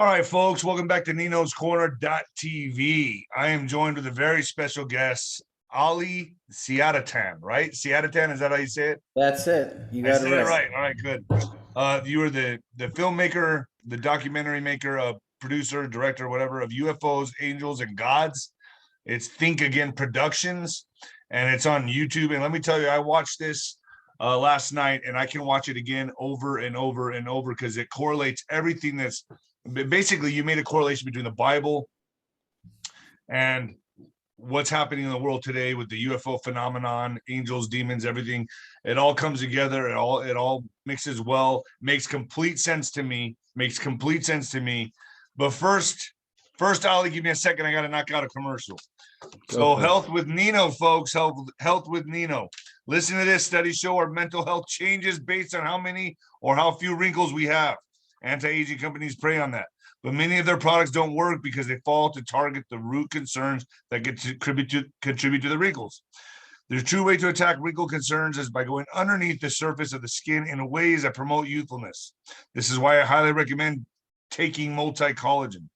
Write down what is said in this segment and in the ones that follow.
All right, folks, welcome back to Nino's Corner.tv. I am joined with a very special guest, Siadatan, right? Siadatan, is that how you say it? That's it. You got it said it right. right. All right, good. You are the filmmaker, the documentary maker, producer, director, whatever, of UFOs, Angels, and Gods. It's Think Again Productions, and it's on YouTube. And let me tell you, I watched this last night, and I can watch it again over and over and over because it correlates everything that's basically, you made a correlation between the Bible and what's happening in the world today with the UFO phenomenon, angels, demons, everything. It all comes together. It all mixes well, makes complete sense to me. But first, Ali, give me a second. I got to knock out a commercial. So Health with Nino, folks, health with Nino. Listen to this. Studies show our mental health changes based on how many or how few wrinkles we have. Anti-aging companies prey on that, but many of their products don't work because they fail to target the root concerns that contribute to the wrinkles. The true way to attack wrinkle concerns is by going underneath the surface of the skin in ways that promote youthfulness. This is why I highly recommend taking multi-collagen.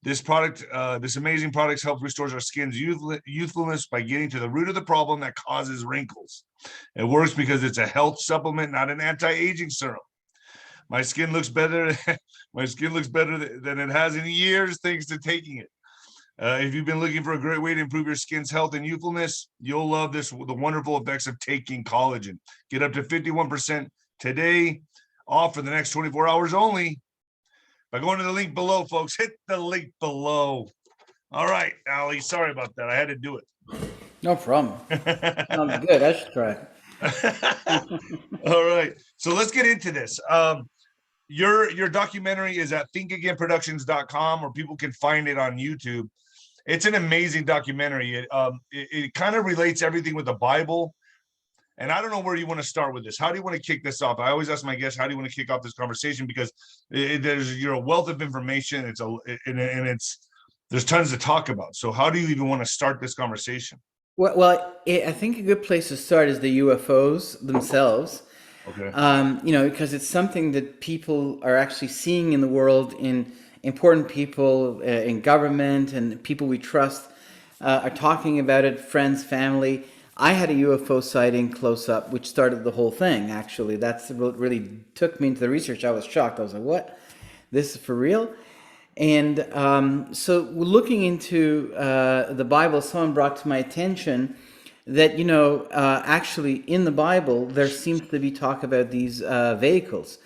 This amazing product helps restore our skin's youthfulness by getting to the root of the problem that causes wrinkles. It works because it's a health supplement, not an anti-aging serum. My skin looks better. My skin looks better than it has in years thanks to taking it. If you've been looking for a great way to improve your skin's health and youthfulness, you'll love the wonderful effects of taking collagen. Get up to 51% today, off for the next 24 hours only by going to the link below, folks. Hit the link below. All right, Ali, sorry about that. I had to do it. No problem. Sounds good. I should try it. All right, so let's get into this. Your documentary is at thinkagainproductions.com, or people can find it on YouTube. It's an amazing documentary. It kind of relates everything with the Bible. And I don't know where you want to start with this. How do you want to kick this off? I always ask my guests, how do you want to kick off this conversation? Because you're a wealth of information. There's tons to talk about. So how do you even want to start this conversation? Well, I think a good place to start is the UFOs themselves. Okay. Because it's something that people are actually seeing in the world, in important people in government, and people we trust are talking about it, friends, family. I had a UFO sighting close up, which started the whole thing, actually. That's what really took me into the research. I was shocked. I was like, what? This is for real? And so looking into the Bible, someone brought to my attention that, actually in the Bible, there seems to be talk about these vehicles.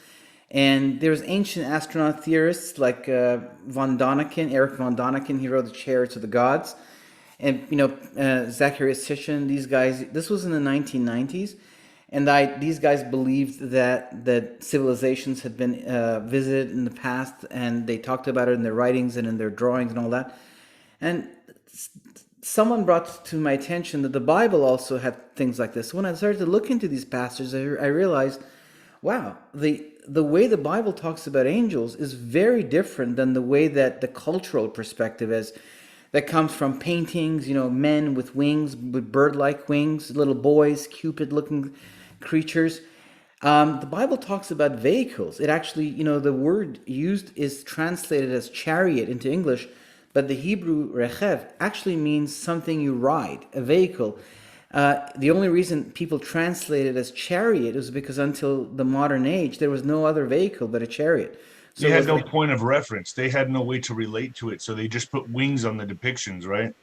And there's ancient astronaut theorists like Erich von Däniken, he wrote The Chariots of the Gods. And, Zacchaeus Sitchin, these guys, this was in the 1990s. And these guys believed that civilizations had been visited in the past, and they talked about it in their writings and in their drawings and all that. And someone brought to my attention that the Bible also had things like this. When I started to look into these passages, I realized, wow, the way the Bible talks about angels is very different than the way that the cultural perspective is. That comes from paintings, men with wings, with bird-like wings, little boys, Cupid-looking creatures. The Bible talks about vehicles. It actually, the word used is translated as chariot into English, but the Hebrew rechev actually means something you ride, a vehicle. The only reason people translate it as chariot is because until the modern age, there was no other vehicle but a chariot. So they had no point of reference. They had no way to relate to it. So they just put wings on the depictions, right?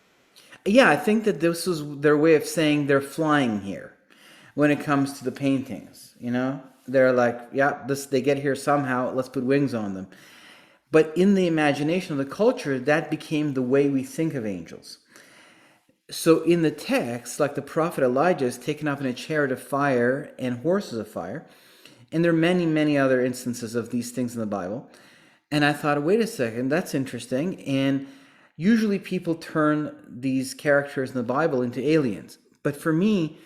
Yeah, I think that this was their way of saying they're flying here when it comes to the paintings. They're like, yeah, they get here somehow, let's put wings on them. But in the imagination of the culture, that became the way we think of angels. So in the text, like the prophet Elijah is taken up in a chariot of fire and horses of fire. And there are many, many other instances of these things in the Bible. And I thought, wait a second, that's interesting. And usually people turn these characters in the Bible into aliens. But for me,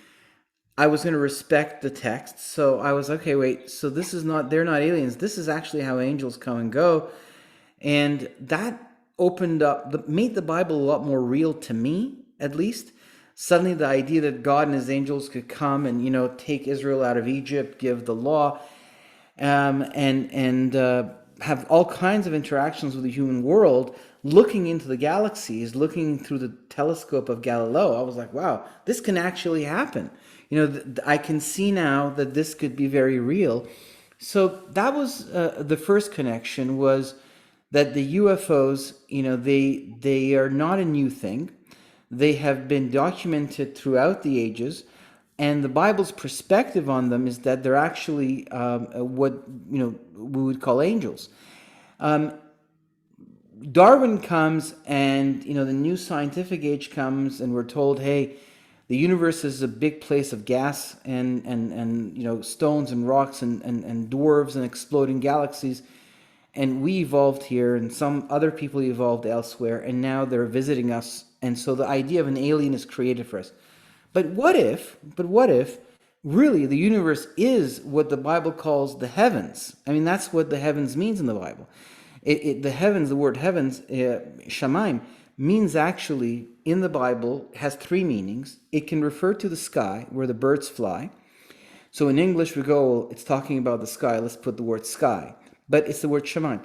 I was going to respect the text. So I was, okay, wait, so they're not aliens. This is actually how angels come and go. And that made the Bible a lot more real to me, at least. Suddenly the idea that God and his angels could come and, take Israel out of Egypt, give the law, and have all kinds of interactions with the human world, looking into the galaxies, looking through the telescope of Galileo. I was like, wow, this can actually happen. I can see now that this could be very real. So that was the first connection, was that the UFOs, they are not a new thing. They have been documented throughout the ages, and the Bible's perspective on them is that they're actually what we would call angels. Darwin comes, and the new scientific age comes, and we're told, hey, the universe is a big place of gas and stones and rocks and dwarves and exploding galaxies. And we evolved here, and some other people evolved elsewhere, and now they're visiting us. And so the idea of an alien is created for us. But what if really the universe is what the Bible calls the heavens? I mean, that's what the heavens means in the Bible. The heavens, the word heavens, shamayim, means actually in the Bible, has three meanings. It can refer to the sky where the birds fly. So in English we go, it's talking about the sky, let's put the word sky. But it's the word shamayim.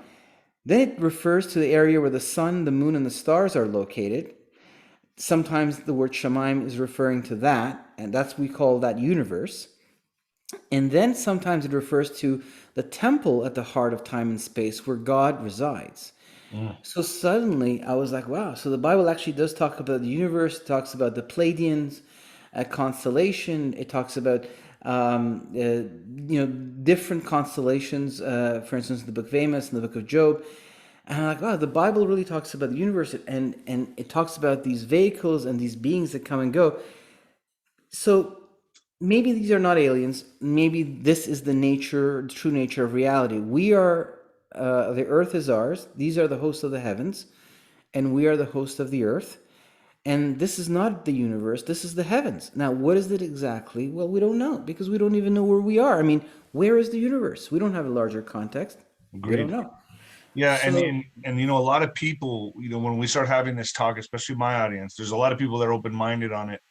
Then it refers to the area where the sun, the moon, and the stars are located. Sometimes the word shamayim is referring to that, and we call that universe. And then sometimes it refers to the temple at the heart of time and space where God resides. So suddenly I was like, wow, so the Bible actually does talk about the universe, it talks about the Pleiadians, a constellation, it talks about different constellations, for instance, the book of Amos and the book of Job. And I'm like, wow, the Bible really talks about the universe, and it talks about these vehicles and these beings that come and go. So maybe these are not aliens. Maybe this is the true nature of reality. We are, the earth is ours. These are the hosts of the heavens, and we are the host of the earth. And this is not the universe, this is the heavens. Now, what is it exactly? Well, we don't know, because we don't even know where we are. I mean, where is the universe? We don't have a larger context. Agreed. We don't know. Yeah, So, and a lot of people, when we start having this talk, especially my audience, there's a lot of people that are open-minded on it,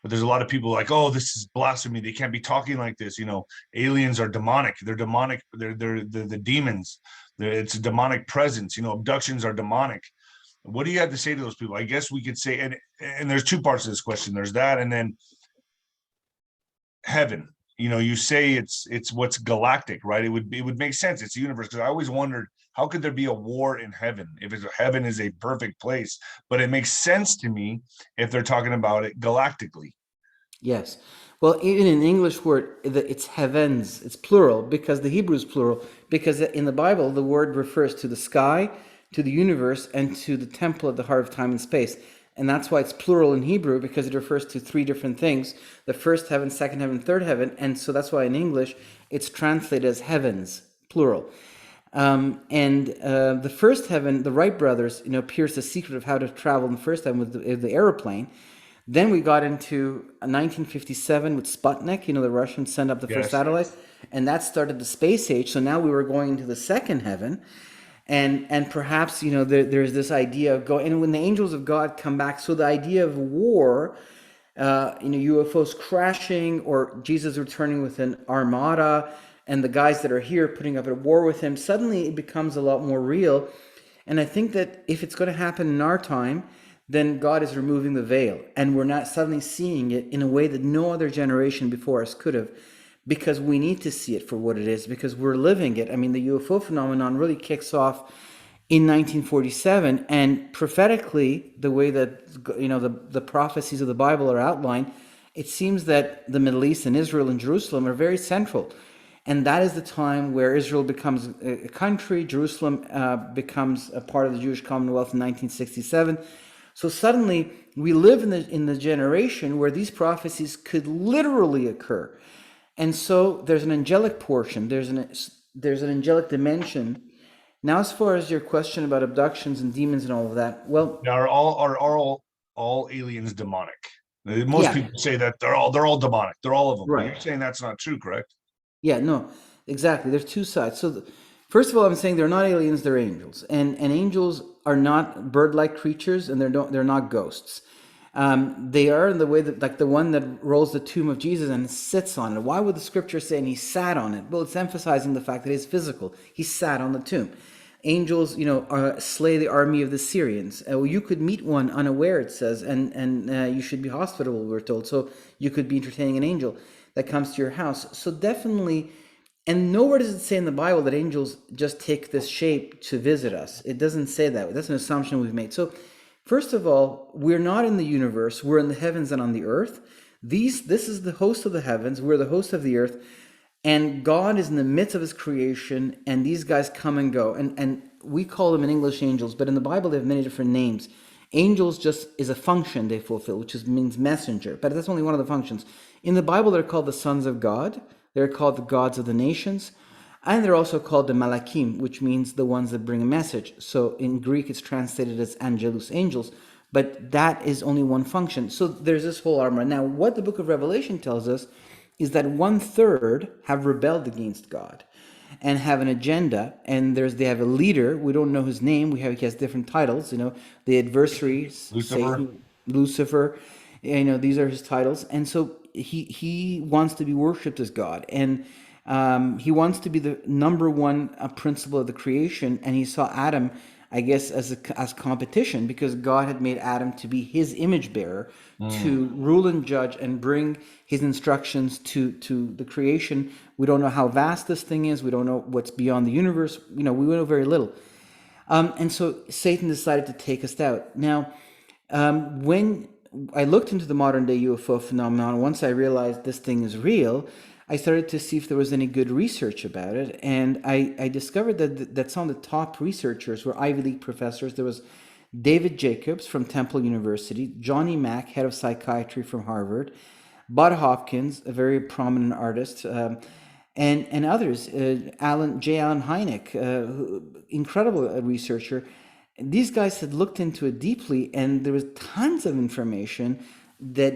but there's a lot of people like, oh, this is blasphemy. They can't be talking like this. Aliens are demonic. They're demonic. They're the demons. It's a demonic presence. Abductions are demonic. What do you have to say to those people? I guess we could say, and there's two parts of this question. There's that, and then heaven. You say it's what's galactic, right? It would make sense. It's the universe, because I always wondered, how could there be a war in heaven if heaven is a perfect place? But it makes sense to me if they're talking about it galactically. yes. Well, even in the English word, it's heavens. It's plural, because the Hebrew is plural. Because in the Bible, the word refers to the sky, to the universe, and to the temple at the heart of time and space. And that's why it's plural in Hebrew, because it refers to three different things: the first heaven, second heaven, third heaven. And so that's why in English it's translated as heavens, plural. The first heaven, the Wright brothers, pierced the secret of how to travel in the first heaven with the aeroplane. Then we got into 1957 with Sputnik. The Russians sent up the first satellite, and that started the space age. So now we were going into the second heaven. And perhaps, there's this idea of going, and when the angels of God come back, so the idea of war, UFOs crashing, or Jesus returning with an armada, and the guys that are here putting up a war with him, suddenly it becomes a lot more real. And I think that if it's going to happen in our time, then God is removing the veil, and we're not suddenly seeing it in a way that no other generation before us could have. Because we need to see it for what it is, because we're living it. I mean, the UFO phenomenon really kicks off in 1947, and prophetically, the way that the prophecies of the Bible are outlined, it seems that the Middle East and Israel and Jerusalem are very central, and that is the time where Israel becomes a country. Jerusalem becomes a part of the Jewish Commonwealth in 1967. So suddenly, we live in the generation where these prophecies could literally occur. And so there's an angelic portion, there's an angelic dimension. Now, as far as your question about abductions and demons and all of that, well, are all aliens demonic? Most people say that they're all demonic. They're all of them. Right. But you're saying that's not true, correct? Yeah, no, exactly. There's two sides. So first of all, I'm saying they're not aliens, they're angels. And angels are not bird-like creatures, and they're not ghosts. They are in the way that, like the one that rolls the tomb of Jesus and sits on it. Why would the scripture say, and he sat on it? Well, it's emphasizing the fact that it's physical. He sat on the tomb. angels, slay the army of the Syrians. Well, you could meet one unaware, it says, and you should be hospitable, we're told. So you could be entertaining an angel that comes to your house. So definitely, and nowhere does it say in the Bible that angels just take this shape to visit us. It doesn't say that. That's an assumption we've made. So first of all, we're not in the universe. We're in the heavens and on the earth. This is the host of the heavens. We're the host of the earth. And God is in the midst of his creation, and these guys come and go. And we call them in English angels, but in the Bible they have many different names. Angels just is a function they fulfill, which means messenger, but that's only one of the functions. In the Bible, they're called the sons of God. They're called the gods of the nations. And they're also called the malakim, which means the ones that bring a message. So in Greek, it's translated as angelus, angels. But that is only one function. So there's this whole armor. Now, what the book of Revelation tells us is that 1/3 have rebelled against God and have an agenda, and they have a leader. We don't know his name. He has different titles. The adversary, Lucifer. These are his titles, and so he wants to be worshipped as God, and he wants to be the number one principle of the creation. And he saw Adam, I guess, as competition, because God had made Adam to be his image bearer, to rule and judge and bring his instructions to the creation. We don't know how vast this thing is. We don't know what's beyond the universe. We know very little. And so Satan decided to take us out. Now, when I looked into the modern day UFO phenomenon, once I realized this thing is real, I started to see if there was any good research about it, and I discovered that some of the top researchers were Ivy League professors. There was David Jacobs from Temple University, Johnny Mack, head of psychiatry from Harvard, Bud Hopkins, a very prominent artist, and others, J. Allen Hynek, incredible researcher. These guys had looked into it deeply, and there was tons of information that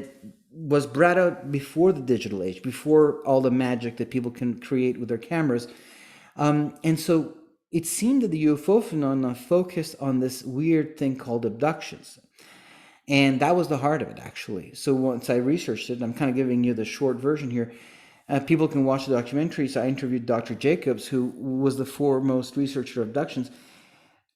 was brought out before the digital age, before all the magic that people can create with their cameras. And so it seemed that the UFO phenomenon focused on this weird thing called abductions. And that was the heart of it, actually. So once I researched it, I'm kind of giving you the short version here. People can watch the documentary. So I interviewed Dr. Jacobs, who was the foremost researcher of abductions.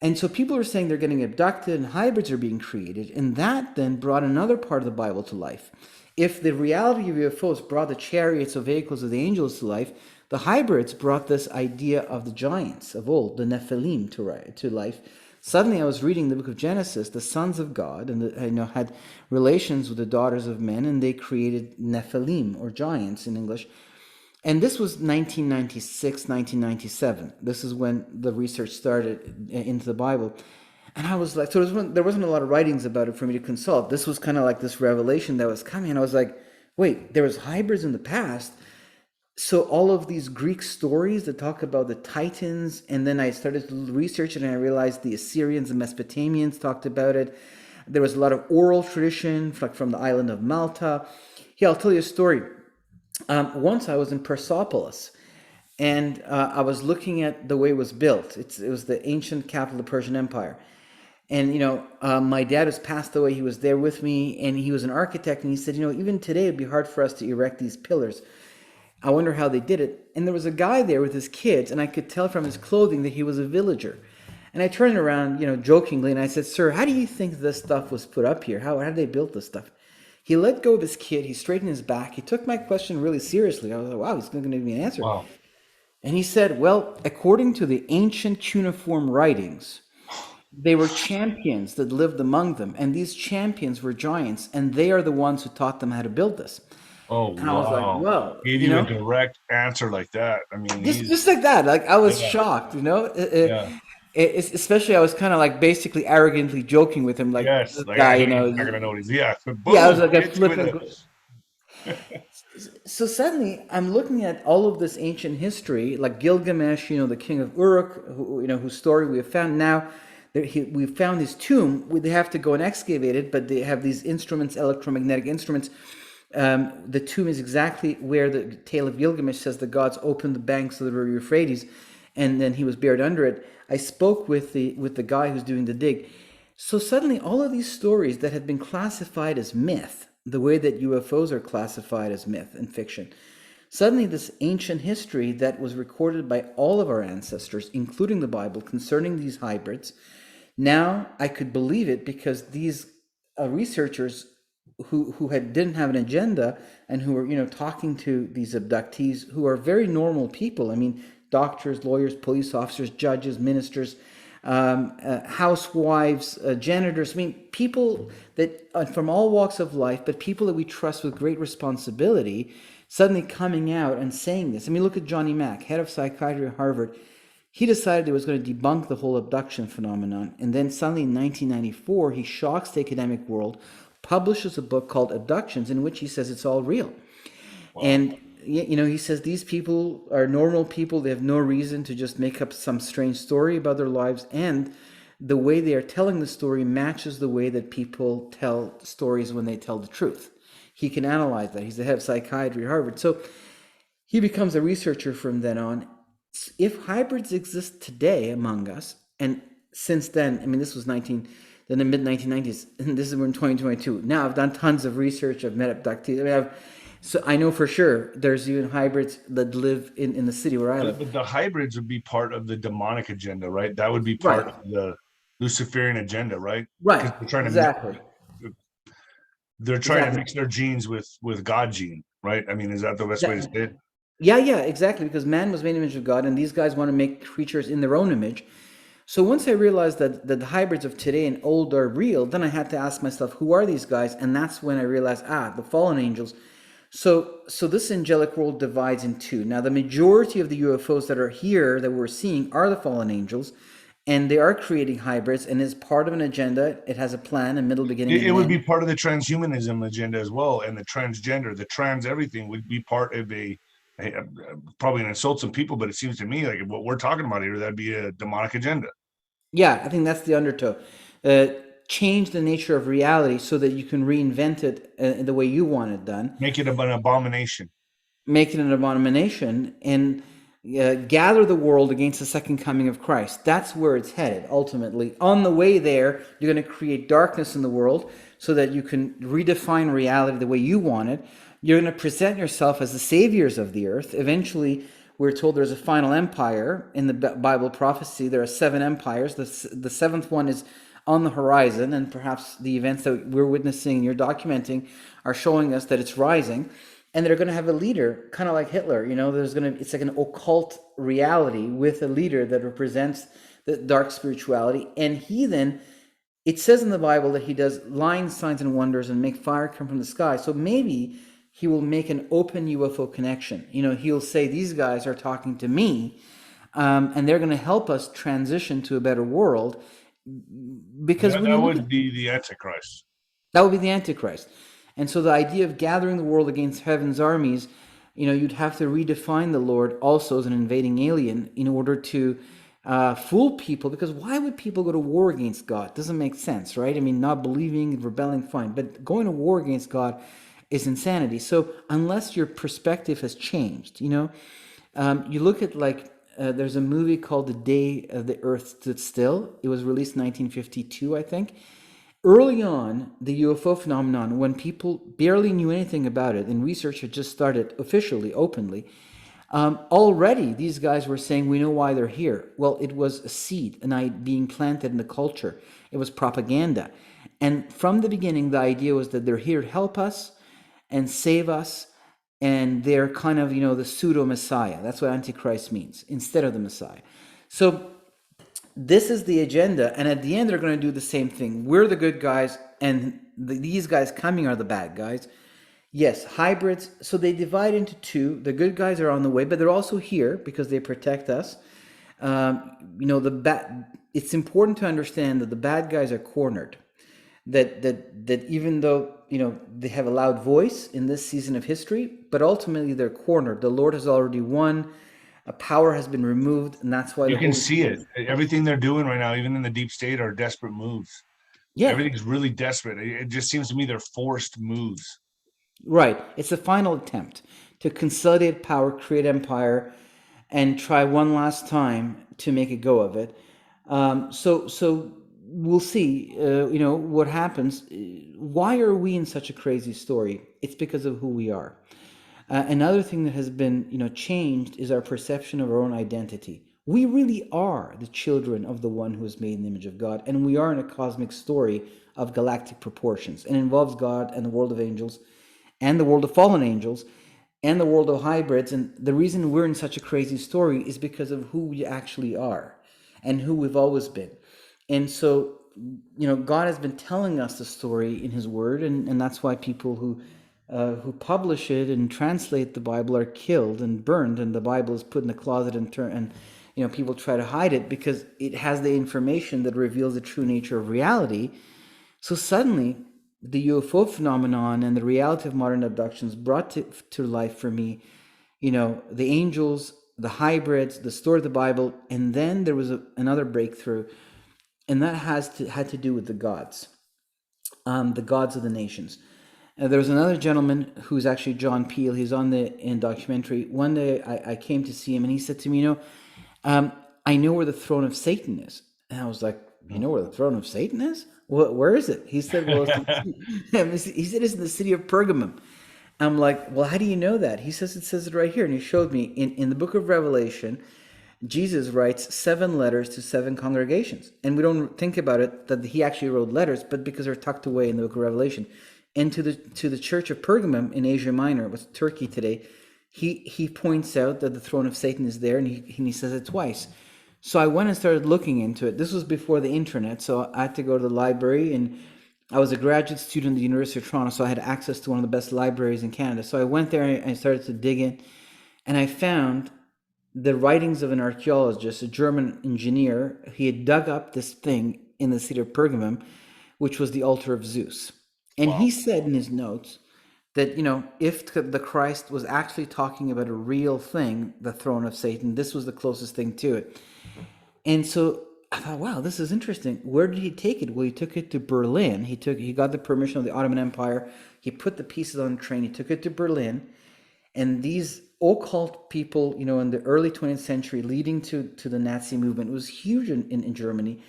And so people are saying they're getting abducted and hybrids are being created. And that then brought another part of the Bible to life. If the reality of UFOs brought the chariots of vehicles of the angels to life, the hybrids brought this idea of the giants of old, the Nephilim, to life. Suddenly I was reading the book of Genesis, the sons of God, and had relations with the daughters of men, and they created Nephilim, or giants in English. And this was 1996, 1997. This is when the research started into the Bible. And I was like, so there wasn't a lot of writings about it for me to consult. This was kind of like this revelation that was coming. And I was like, wait, there was hybrids in the past. So all of these Greek stories that talk about the Titans, and then I started to research it, and I realized the Assyrians and Mesopotamians talked about it. There was a lot of oral tradition, like from the island of Malta. Yeah, I'll tell you a story. Once I was in Persepolis, and I was looking at the way it was built. It was the ancient capital of the Persian Empire. And, my dad has passed away. He was there with me, and he was an architect. And he said, even today it'd be hard for us to erect these pillars. I wonder how they did it. And there was a guy there with his kids, and I could tell from his clothing that he was a villager. And I turned around, jokingly, and I said, "Sir, how do you think this stuff was put up here? How did they build this stuff?" He let go of his kid. He straightened his back. He took my question really seriously. I was like, wow, he's going to give me an answer. Wow. And he said, well, according to the ancient cuneiform writings, they were champions that lived among them. And these champions were giants. And they are the ones who taught them how to build this. Oh, and I was like, whoa. Gave you a direct answer like that. I mean, just like that. Like, I was shocked, especially I was kind of like basically arrogantly joking with him, like, yes, this like, guy, I'm not gonna know these. Yeah, I was like, flipping. So suddenly I'm looking at all of this ancient history, like Gilgamesh, the king of Uruk, whose story we have found now. We found his tomb. They have to go and excavate it, but they have these instruments, electromagnetic instruments. The tomb is exactly where the tale of Gilgamesh says the gods opened the banks of the river Euphrates, and then he was buried under it. I spoke with the guy who's doing the dig. So suddenly all of these stories that had been classified as myth, the way that UFOs are classified as myth and fiction, Suddenly, this ancient history that was recorded by all of our ancestors, including the Bible, concerning these hybrids, now I could believe it because these researchers who didn't have an agenda and who were talking to these abductees who are very normal people. I mean, doctors, lawyers, police officers, judges, ministers, housewives, janitors. I mean, people that from all walks of life, but people that we trust with great responsibility, suddenly coming out and saying this. I mean, look at Johnny Mack, head of psychiatry at Harvard. He decided he was going to debunk the whole abduction phenomenon. And then suddenly in 1994, he shocks the academic world, publishes a book called Abductions, in which he says it's all real. Wow. And, he says these people are normal people. They have no reason to just make up some strange story about their lives. And the way they are telling the story matches the way that people tell stories when they tell the truth. He can analyze that. He's the head of psychiatry at Harvard. So he becomes a researcher from then on. If hybrids exist today among us, and since then, I mean, this was in the mid-1990s, and this is we're in 2022. Now I've done tons of research. I've met abductees. I mean, so I know for sure there's even hybrids that live in the city where I live. But the hybrids would be part of the demonic agenda, right? That would be part of the Luciferian agenda, right? Right. They're trying exactly. They're trying to mix their genes with God gene, right? I mean, is that the best way to say it? Yeah, exactly. Because man was made in the image of God, and these guys want to make creatures in their own image. So once I realized that the hybrids of today and old are real, then I had to ask myself, who are these guys? And that's when I realized, the fallen angels. So this angelic world divides in two. Now, the majority of the UFOs that are here that we're seeing are the fallen angels, and they are creating hybrids, and is part of an agenda. It has a plan, a middle, beginning, and it would end. be part of the transhumanism agenda as well, and the transgender, the trans everything would be part of probably an insult some people, but it seems to me like what we're talking about here, that'd be a demonic agenda. Yeah, I think that's the undertow. Change the nature of reality so that you can reinvent it the way you want it done. Make it an abomination. Make it an abomination and gather the world against the second coming of Christ. That's where it's headed, ultimately. On the way there, you're going to create darkness in the world so that you can redefine reality the way you want it. You're going to present yourself as the saviors of the earth. Eventually, we're told there's a final empire in the Bible prophecy. There are 7 empires. The seventh one is on the horizon, and perhaps the events that we're witnessing and you're documenting are showing us that it's rising. And they're going to have a leader, kind of like Hitler. It's like an occult reality with a leader that represents the dark spirituality. And he then, it says in the Bible that he does lying signs and wonders and make fire come from the sky. So maybe he will make an open UFO connection. He'll say, these guys are talking to me, and they're going to help us transition to a better world. Because that would be the Antichrist. That would be the Antichrist. And so the idea of gathering the world against heaven's armies, you'd have to redefine the Lord also as an invading alien in order to fool people. Because why would people go to war against God? It doesn't make sense, right? I mean, not believing and rebelling, fine. But going to war against God is insanity. So unless your perspective has changed, you look at there's a movie called The Day the Earth Stood Still. It was released in 1952, I think. Early on, the UFO phenomenon, when people barely knew anything about it and research had just started officially, openly, already these guys were saying, we know why they're here. Well, it was a seed, an idea being planted in the culture. It was propaganda. And from the beginning, the idea was that they're here to help us and save us. And they're kind of, the pseudo-Messiah. That's what Antichrist means, instead of the Messiah. So this is the agenda. And at the end, they're going to do the same thing. We're the good guys, and these guys coming are the bad guys. Yes, hybrids. So they divide into two. The good guys are on the way, but they're also here because they protect us. It's important to understand that the bad guys are cornered. That even though they have a loud voice in this season of history, but ultimately they're cornered. The Lord has already won. A power has been removed, and that's why you can see it. Everything they're doing right now, even in the deep state, are desperate moves. Yeah, everything's really desperate. It just seems to me they're forced moves. Right. It's a final attempt to consolidate power, create empire, and try one last time to make a go of it. So we'll see, what happens. Why are we in such a crazy story? It's because of who we are. Another thing that has been, changed is our perception of our own identity. We really are the children of the one who is made in the image of God, and we are in a cosmic story of galactic proportions, and involves God and the world of angels, and the world of fallen angels, and the world of hybrids. And the reason we're in such a crazy story is because of who we actually are and who we've always been. And so, God has been telling us the story in his word, and that's why people who publish it and translate the Bible are killed and burned, and the Bible is put in a closet and people try to hide it because it has the information that reveals the true nature of reality. So suddenly, the UFO phenomenon and the reality of modern abductions brought to life for me, the angels, the hybrids, the story of the Bible, and then there was another breakthrough, and that had to do with the gods of the nations. There was another gentleman who's actually John Peel. He's in documentary. One day I came to see him, and he said to me, I know where the throne of Satan is. And I was like, you know where the throne of Satan is? Where is it? He said, well, he said it's in the city of Pergamum. I'm like, well, how do you know that? He says it right here. And he showed me in the book of Revelation, Jesus writes 7 letters to 7 congregations. And we don't think about it that he actually wrote letters, but because they're tucked away in the book of Revelation. And to the church of Pergamum in Asia Minor, what's Turkey today, he points out that the throne of Satan is there, and he says it twice. So I went and started looking into it. This was before the internet, so I had to go to the library, and I was a graduate student at the University of Toronto, so I had access to one of the best libraries in Canada. So I went there and I started to dig in, and I found the writings of an archaeologist, a German engineer. He had dug up this thing in the city of Pergamum, which was the altar of Zeus. And He said in his notes that, if the Christ was actually talking about a real thing, the throne of Satan, this was the closest thing to it. And so I thought, wow, this is interesting. Where did he take it? Well, he took it to Berlin. He got the permission of the Ottoman Empire. He put the pieces on a train. He took it to Berlin. And these occult people, in the early 20th century, leading to the Nazi movement, it was huge in Germany.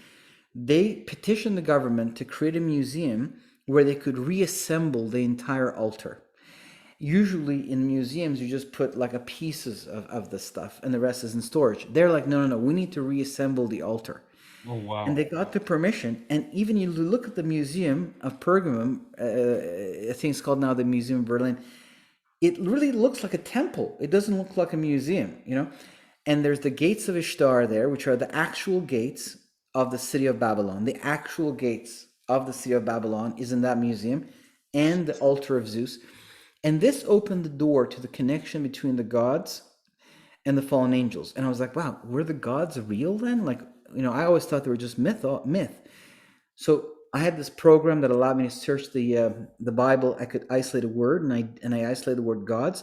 They petitioned the government to create a museum where they could reassemble the entire altar. Usually in museums, you just put like a pieces of the stuff and the rest is in storage. They're like, no, we need to reassemble the altar. Oh, wow. And they got the permission. And even you look at the Museum of Pergamum, I think it's called now the Museum of Berlin, it really looks like a temple. It doesn't look like a museum, And there's the gates of Ishtar there, which are the actual gates of the city of Babylon. The actual gates of the city of Babylon is in that museum, and the altar of Zeus. And this opened the door to the connection between the gods and the fallen angels. And I was like, wow, were the gods real then? Like, I always thought they were just myth. So I had this program that allowed me to search the Bible. I could isolate a word, and I isolated the word gods,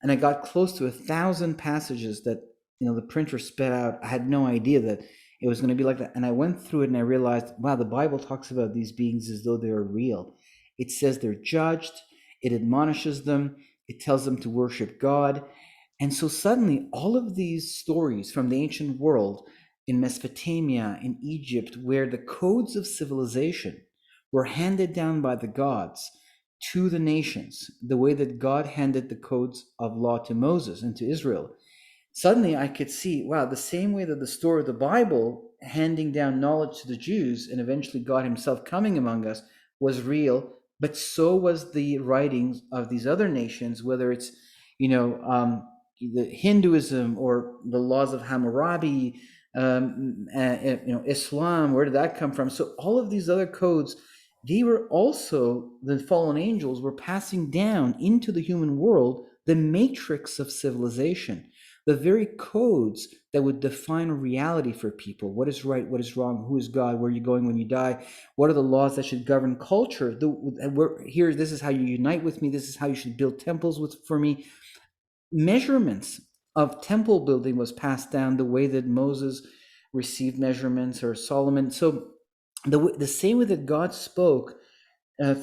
and I got close to 1,000 passages that the printer spit out. I had no idea that it was going to be like that. And I went through it and I realized, wow, the Bible talks about these beings as though they are real. It says they're judged. It admonishes them. It tells them to worship God. And so suddenly all of these stories from the ancient world in Mesopotamia, in Egypt, where the codes of civilization were handed down by the gods to the nations, the way that God handed the codes of law to Moses and to Israel. Suddenly I could see, wow, the same way that the story of the Bible handing down knowledge to the Jews and eventually God himself coming among us was real, but so was the writings of these other nations, whether it's, the Hinduism or the laws of Hammurabi, Islam, where did that come from? So all of these other codes, they were also, the fallen angels were passing down into the human world the matrix of civilization, the very codes that would define reality for people. What is right? What is wrong? Who is God? Where are you going when you die? What are the laws that should govern culture? This is how you unite with me. This is how you should build temples for me. Measurements of temple building was passed down the way that Moses received measurements, or Solomon. So the same way that God spoke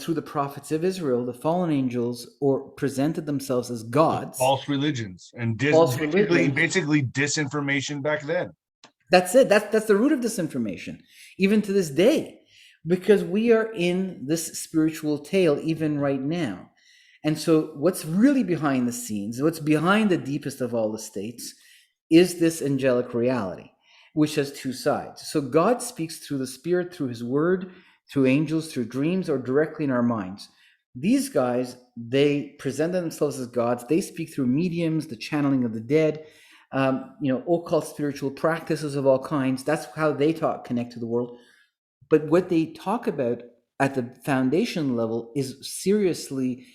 through the prophets of Israel, the fallen angels presented themselves as gods. False religions and basically disinformation back then. That's it. That's the root of disinformation, even to this day, because we are in this spiritual tale even right now. And so what's really behind the scenes, what's behind the deepest of all the states, is this angelic reality, which has two sides. So God speaks through the Spirit, through his word, through angels, through dreams, or directly in our minds. These guys, they present themselves as gods. They speak through mediums, the channeling of the dead, occult spiritual practices of all kinds. That's how they connect to the world. But what they talk about at the foundation level is seriously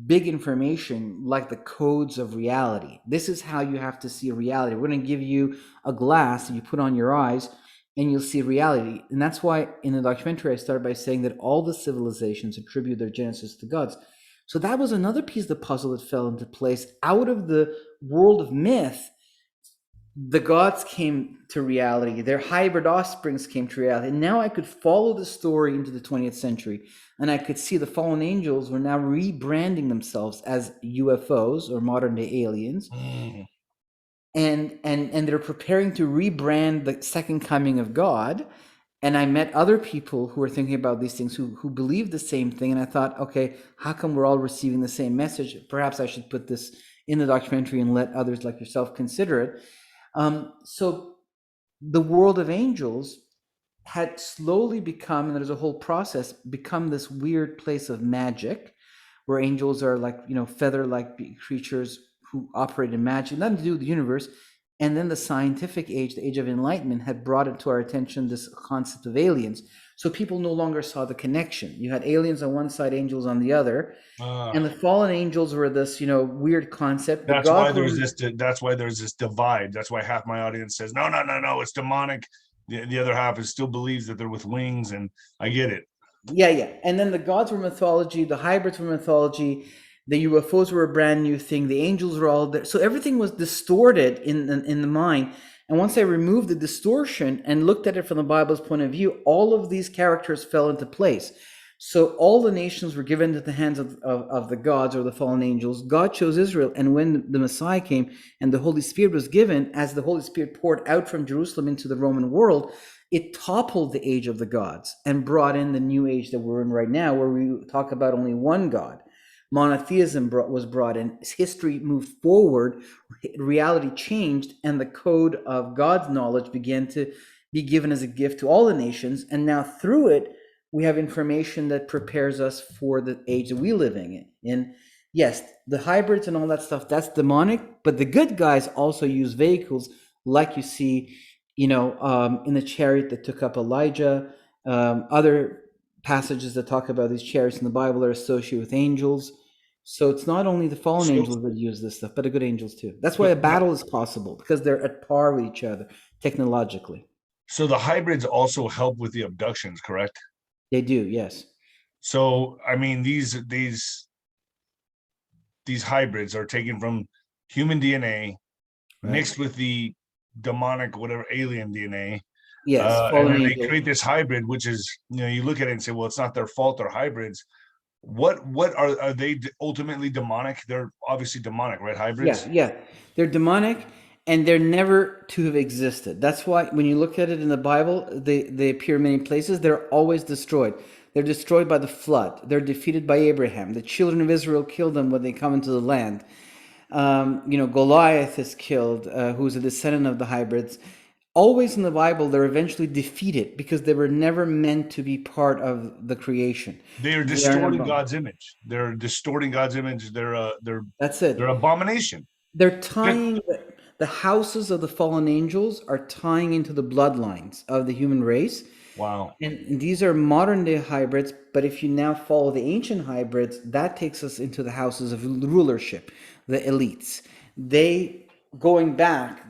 big information, like the codes of reality. This is how you have to see reality. We're going to give you a glass that you put on your eyes and you'll see reality. And that's why in the documentary, I started by saying that all the civilizations attribute their genesis to gods. So that was another piece of the puzzle that fell into place. Out of the world of myth, the gods came to reality, their hybrid offsprings came to reality. And now I could follow the story into the 20th century, and I could see the fallen angels were now rebranding themselves as UFOs, or modern day aliens. And they're preparing to rebrand the second coming of God. And I met other people who were thinking about these things, who believed the same thing. And I thought, okay, how come we're all receiving the same message? Perhaps I should put this in the documentary and let others like yourself consider it. So the world of angels had slowly become, and there's a whole process, become this weird place of magic, where angels are like, feather-like creatures who operate in magic, nothing to do with the universe. And then the scientific age, the age of enlightenment, had brought into our attention this concept of aliens. So people no longer saw the connection. You had aliens on one side, angels on the other. And the fallen angels were this, weird concept. That's why there's this divide. That's why half my audience says, no, it's demonic. The other half still believes that they're with wings, and I get it. Yeah. And then the gods were mythology, the hybrids were mythology, the UFOs were a brand new thing, the angels were all there. So everything was distorted in the mind. And once I removed the distortion and looked at it from the Bible's point of view, all of these characters fell into place. So all the nations were given into the hands of the gods or the fallen angels. God chose Israel. And when the Messiah came and the Holy Spirit was given, as the Holy Spirit poured out from Jerusalem into the Roman world, it toppled the age of the gods and brought in the new age that we're in right now, where we talk about only one God. Monotheism was brought in. History moved forward, reality changed, and the code of God's knowledge began to be given as a gift to all the nations. And now through it, we have information that prepares us for the age that we're living in. And yes, the hybrids and all that stuff, that's demonic, but the good guys also use vehicles like you see, in the chariot that took up Elijah. Other passages that talk about these chariots in the Bible are associated with angels. So it's not only the fallen angels that use this stuff, but the good angels too. That's why a battle is possible, because they're at par with each other technologically. So the hybrids also help with the abductions, correct? They do, yes. So I mean, these hybrids are taken from human DNA, mixed with the demonic, whatever, alien DNA. Yes, and then they create this hybrid, which is, you look at it and say, well, it's not their fault, they're hybrids. What are they ultimately demonic? They're obviously demonic, right? Hybrids? Yeah. They're demonic, and they're never to have existed. That's why when you look at it in the Bible, they appear in many places. They're always destroyed. They're destroyed by the flood. They're defeated by Abraham. The children of Israel kill them when they come into the land. Goliath is killed, who's a descendant of the hybrids. Always in the Bible, they're eventually defeated because they were never meant to be part of the creation. They are distorting God's image. They're distorting God's image. That's it. They're abomination. They're tying the houses of the fallen angels are tying into the bloodlines of the human race. Wow. And these are modern day hybrids, but if you now follow the ancient hybrids, that takes us into the houses of rulership, the elites. They go back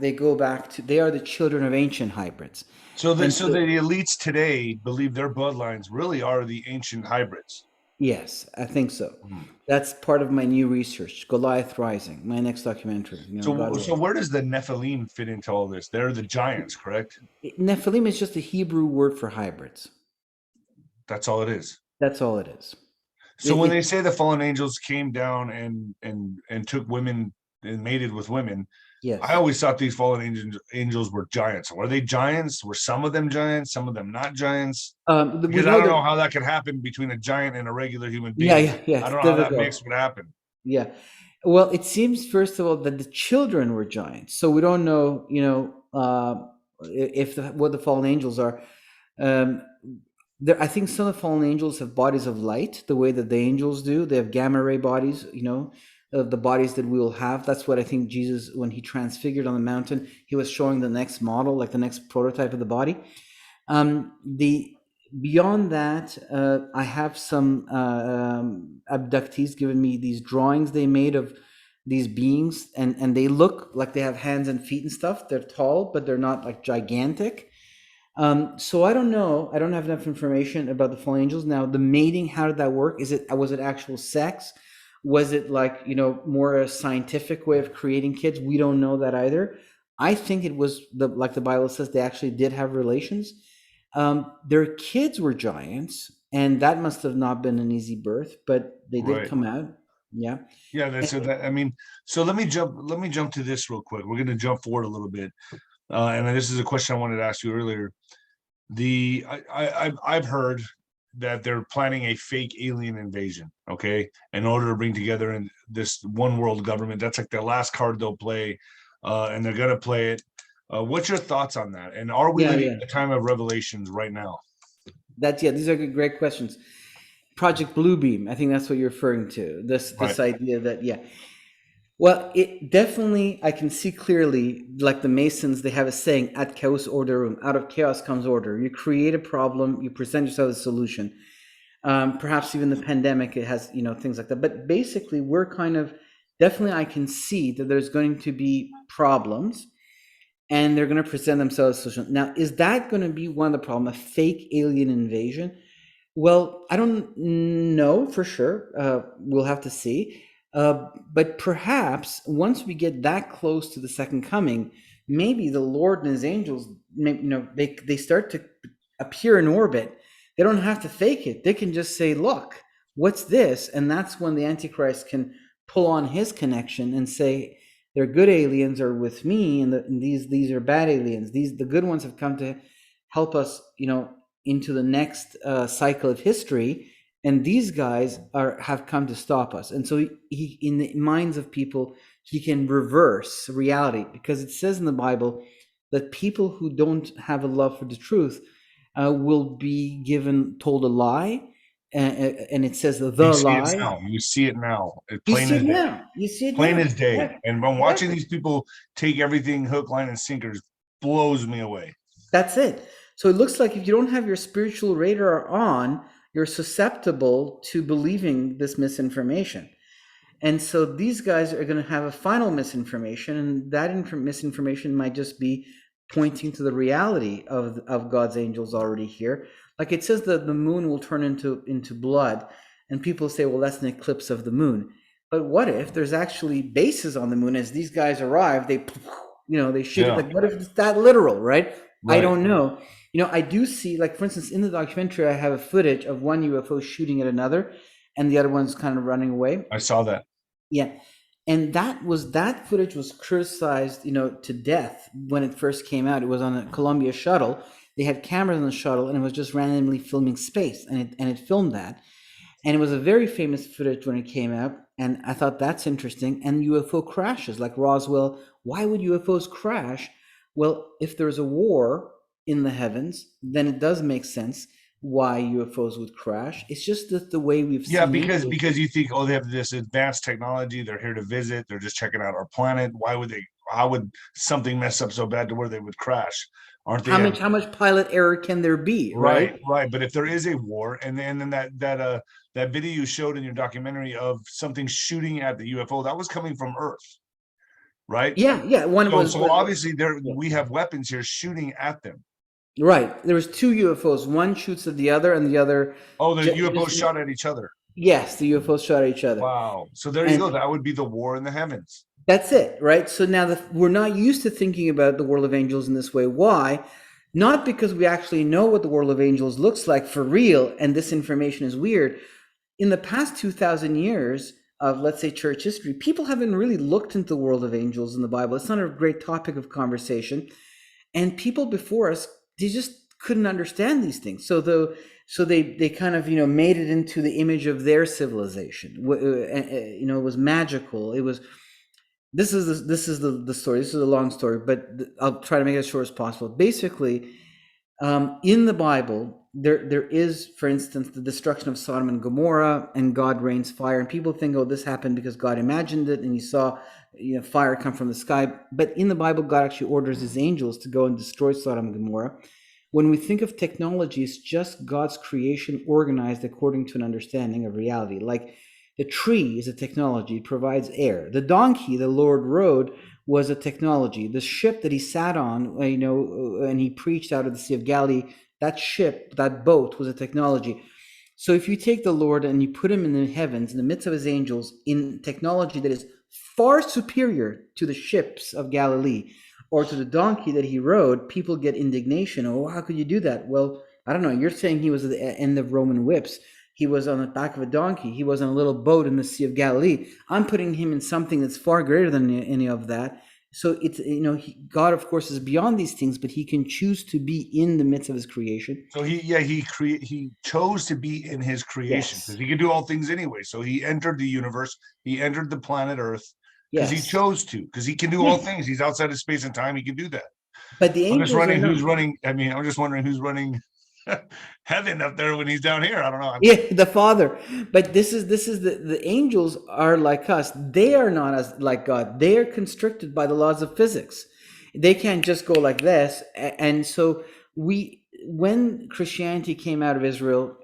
to, they are the children of ancient hybrids. So the elites today believe their bloodlines really are the ancient hybrids. Yes, I think so. That's part of my new research, Goliath Rising, my next documentary. So where does the Nephilim fit into all this? They're the giants, correct? Nephilim is just a Hebrew word for hybrids. That's all it is. That's all it is. So when they say the fallen angels came down and took women and mated with women, yes, I always thought these fallen angels were giants. Were they giants? Were some of them giants? Some of them not giants? Because I don't know how that could happen between a giant and a regular human being. Yeah. I don't know how that mix would happen. Yeah. Well, it seems first of all that the children were giants, so we don't know, if what the fallen angels are. Um, I think some of the fallen angels have bodies of light, the way that the angels do. They have gamma ray bodies, the bodies that we will have. That's what I think Jesus, when he transfigured on the mountain, he was showing the next model, like the next prototype of the body. The Beyond that, I have some abductees giving me these drawings they made of these beings, and they look like they have hands and feet and stuff. They're tall, but they're not like gigantic. So I don't know. I don't have enough information about the fallen angels. Now, the mating, how did that work? Was it actual sex? Was it like, more a scientific way of creating kids? We don't know that either. I think it was like the Bible says, they actually did have relations. Their kids were giants, and that must have not been an easy birth, but they did come out. Yeah. Yeah. So let me jump to this real quick. We're going to jump forward a little bit. And this is a question I wanted to ask you earlier. I've heard that they're planning a fake alien invasion, okay, in order to bring together in this one world government. That's like the last card they'll play, and they're gonna play it. What's your thoughts on that? And are we living in the time of revelations right now? These are great questions. Project Bluebeam, I think that's what you're referring to. This idea that Well, it definitely, I can see clearly, like the Masons, they have a saying, ad chaos orderum, out of chaos comes order. You create a problem, you present yourself as a solution. Perhaps even the pandemic, it has, things like that. But basically, we're definitely I can see that there's going to be problems, and they're going to present themselves as a solution. Now, is that going to be one of the problems, a fake alien invasion? Well, I don't know for sure. We'll have to see. But perhaps once we get that close to the second coming, maybe the Lord and his angels, they start to appear in orbit. They don't have to fake it. They can just say, look, what's this? And that's when the Antichrist can pull on his connection and say, they're good aliens are with me, and these are bad aliens. The good ones have come to help us, into the next cycle of history. And these guys have come to stop us. And so he, in the minds of people, he can reverse reality, because it says in the Bible that people who don't have a love for the truth will be told a lie. And it says the lie. You see it now. You see it now. You see it plain as day. Yeah. And I'm watching these people take everything hook, line, and sinkers blows me away. That's it. So it looks like if you don't have your spiritual radar on, you're susceptible to believing this misinformation. And so these guys are going to have a final misinformation, and that misinformation might just be pointing to the reality of God's angels already here. Like it says that the moon will turn into blood, and people say, well, that's an eclipse of the moon. But what if there's actually bases on the moon? As these guys arrive, they shoot it. Like, what if it's that literal, right? I don't know. I do see, like, for instance, in the documentary, I have a footage of one UFO shooting at another, and the other one's kind of running away. I saw that. Yeah. And that footage was criticized, to death when it first came out. It was on a Columbia shuttle. They had cameras on the shuttle, and it was just randomly filming space, and it filmed that. And it was a very famous footage when it came out, and I thought that's interesting. And UFO crashes, like Roswell. Why would UFOs crash? Well, if there's a war in the heavens, then it does make sense why UFOs would crash. It's just that the way we've seen because you think, they have this advanced technology, they're here to visit, they're just checking out our planet. How would something mess up so bad to where they would crash? Aren't they? How much pilot error can there be? Right. But if there is a war, and then that video you showed in your documentary of something shooting at the UFO, that was coming from Earth. Right. Yeah. So obviously we have weapons here shooting at them. Right. There was two UFOs. One shoots at the other, and the other. Oh, the UFOs shot at each other. Yes, the UFOs shot at each other. Wow. So there you go. That would be the war in the heavens. That's it, right? So now we're not used to thinking about the world of angels in this way. Why? Not because we actually know what the world of angels looks like for real, and this information is weird. In the past 2,000 years of, let's say, church history, people haven't really looked into the world of angels in the Bible. It's not a great topic of conversation. And people before us, they just couldn't understand these things. So they kind of, made it into the image of their civilization. It was magical. It was. This is the story. This is a long story, but I'll try to make it as short as possible. Basically, in the Bible, there is, for instance, the destruction of Sodom and Gomorrah, and God rains fire, and people think, oh, this happened because God imagined it, and he saw fire come from the sky. But in the Bible, God actually orders his angels to go and destroy Sodom and Gomorrah. When we think of technology, it's just God's creation organized according to an understanding of reality. Like the tree is a technology, it provides air. The donkey the Lord rode was a technology. The ship that he sat on, and he preached out of the Sea of Galilee, that ship, that boat was a technology. So if you take the Lord and you put him in the heavens, in the midst of his angels, in technology that is far superior to the ships of Galilee, or to the donkey that he rode, people get indignation. Oh, how could you do that? Well, I don't know. You're saying he was at the end of Roman whips. He was on the back of a donkey. He was on a little boat in the Sea of Galilee. I'm putting him in something that's far greater than any of that. So it's, God, of course, is beyond these things, but he can choose to be in the midst of his creation. So he chose to be in his creation because he could do all things anyway. So he entered the universe. He entered the planet Earth because he chose to, because he can do all things. He's outside of space and time. He can do that. But the angels who's running. I mean, I'm just wondering who's running heaven up there when he's down here. I don't know. Yeah, the Father. But this is the angels are like us. They are not as like God. They are constricted by the laws of physics. They can't just go like this. And so when Christianity came out of Israel,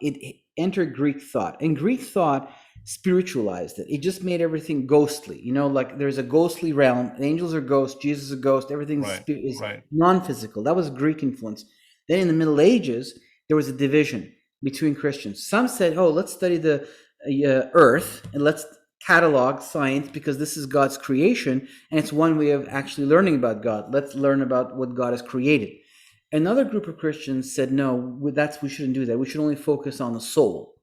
it entered Greek thought, and Greek thought spiritualized it. It just made everything ghostly. Like there's a ghostly realm. The angels are ghosts. Jesus is a ghost. Everything is non-physical. That was Greek influence. Then in the Middle Ages, there was a division between Christians. Some said, oh, let's study the earth and let's catalog science because this is God's creation and it's one way of actually learning about God. Let's learn about what God has created. Another group of Christians said, no, we shouldn't do that. We should only focus on the soul.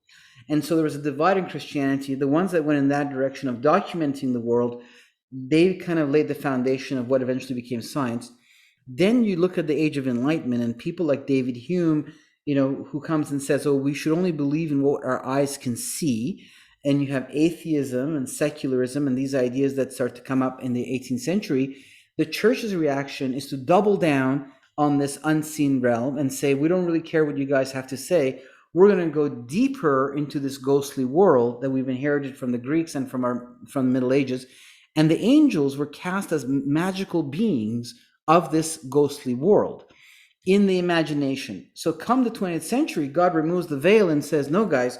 And so there was a divide in Christianity. The ones that went in that direction of documenting the world, they kind of laid the foundation of what eventually became science. Then you look at the Age of Enlightenment and people like David Hume, who comes and says, oh, we should only believe in what our eyes can see. And you have atheism and secularism and these ideas that start to come up in the 18th century. The church's reaction is to double down on this unseen realm and say, we don't really care what you guys have to say. We're going to go deeper into this ghostly world that we've inherited from the Greeks and from the Middle Ages. And the angels were cast as magical beings of this ghostly world in the imagination. So come the 20th century, God removes the veil and says, no, guys,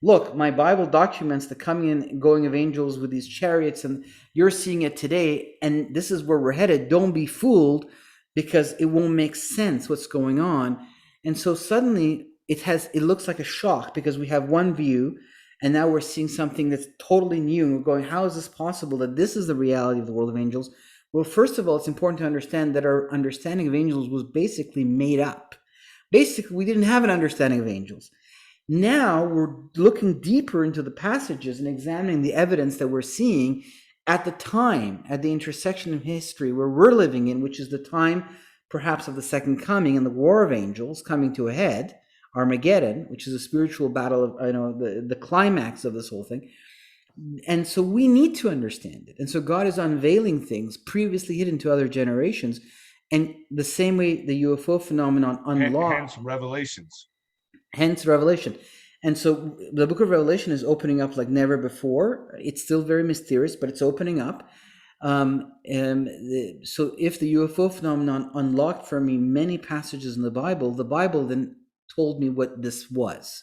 look, my Bible documents the coming and going of angels with these chariots, and you're seeing it today, and this is where we're headed. Don't be fooled, because it won't make sense what's going on. And so suddenly it looks like a shock, because we have one view, and now we're seeing something that's totally new, and we're going, how is this possible that this is the reality of the world of angels? Well, first of all, it's important to understand that our understanding of angels was basically made up. Basically, we didn't have an understanding of angels. Now we're looking deeper into the passages and examining the evidence that we're seeing at the time, at the intersection of history where we're living in, which is the time perhaps of the second coming and the war of angels coming to a head, Armageddon, which is a spiritual battle of, the climax of this whole thing. And so we need to understand it. And so God is unveiling things previously hidden to other generations. And the same way the UFO phenomenon unlocked. Hence Revelation. And so the book of Revelation is opening up like never before. It's still very mysterious, but it's opening up. So if the UFO phenomenon unlocked for me many passages in the Bible then told me what this was.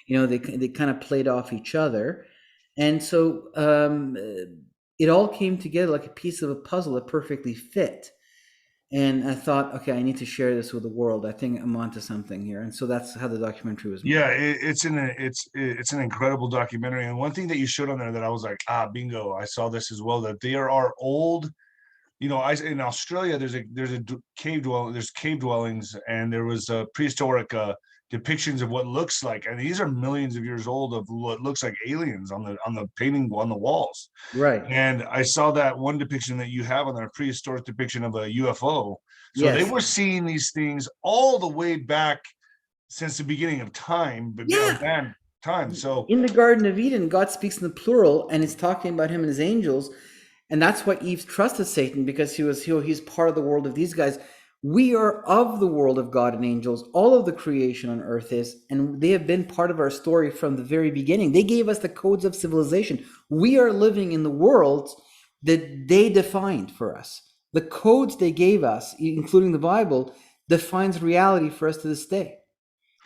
They kind of played off each other. And so it all came together like a piece of a puzzle that perfectly fit. And I thought, okay, I need to share this with the world. I think I'm onto something here. And so that's how the documentary was made. Yeah, it's an incredible documentary. And one thing that you showed on there that I was like, bingo, I saw this as well, that there are old, in Australia, there's cave dwellings, and there was prehistoric depictions of what looks like, and these are millions of years old, of what looks like aliens on the painting on the walls. Right. And I saw that one depiction that you have on there, a prehistoric depiction of a UFO. So they Yes. were seeing these things all the way back since the beginning of time, but Yeah. time. So In the Garden of Eden, God speaks in the plural, and it's talking about him and his angels. And that's why Eve trusted Satan, because he's part of the world of these guys. We are of the world of God and angels. All of the creation on earth is, and they have been part of our story from the very beginning. They gave us the codes of civilization. We are living in the world that they defined for us. The codes they gave us, including the Bible, defines reality for us to this day.